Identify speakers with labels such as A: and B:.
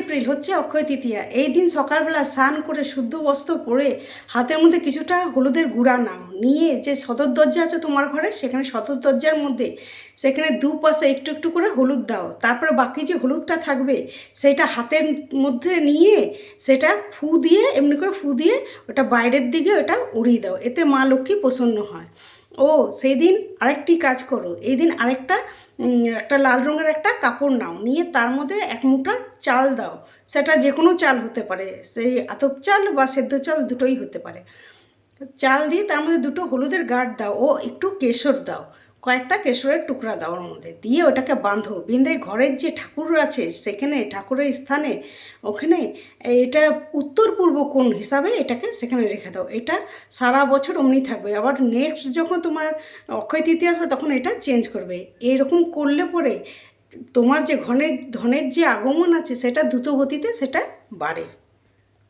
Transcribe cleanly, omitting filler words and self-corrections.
A: April হচ্ছে অক্ষয় তৃতীয়া। এই দিন সকালবেলা স্নান করে শুদ্ধ বস্ত্র পরে হাতের মধ্যে কিছুটা হলুদের গুঁড়া নাও, নিয়ে যে সদর দরজা আছে তোমার ঘরে, সেখানে সদর দরজার মধ্যে সেখানে দুপাশে একটু একটু করে হলুদ দাও। তারপরে বাকি যে হলুদটা থাকবে সেটা হাতের মধ্যে নিয়ে সেটা ফু দিয়ে, এমনি করে ফু দিয়ে ওটা বাইরের দিকে ওটা উড়িয়ে দাও। এতে মা লক্ষ্মী প্রসন্ন হয়। ও সেই দিন আরেকটি কাজ করো, এই দিন আরেকটা একটা লাল রঙের একটা কাপড় নাও, নিয়ে তার মধ্যে এক মুঠা চাল দাও। সেটা যে কোনো চাল হতে পারে, সেই আতপ চাল বা সেদ্ধ চাল দুটোই হতে পারে। চাল দিয়ে তার মধ্যে দুটো হলুদের গাঁট দাও ও একটু কেশর দাও, কয়েকটা কেশরের টুকরা দাও ওর মধ্যে, দিয়ে ওটাকে বাঁধো। বেঁধে ঘরের যে ঠাকুর আছে সেখানে ঠাকুরের স্থানে ওখানে এটা উত্তর পূর্ব কোণ হিসাবে এটাকে সেখানে রেখে দাও। এটা সারা বছর অমনি থাকবে। আবার নেক্সট যখন তোমার অক্ষয় তৃতীয়া আসবে তখন এটা চেঞ্জ করবে। এইরকম করলে পরে তোমার যে ধনের যে আগমন আছে সেটা দ্রুত গতিতে সেটা বাড়ে।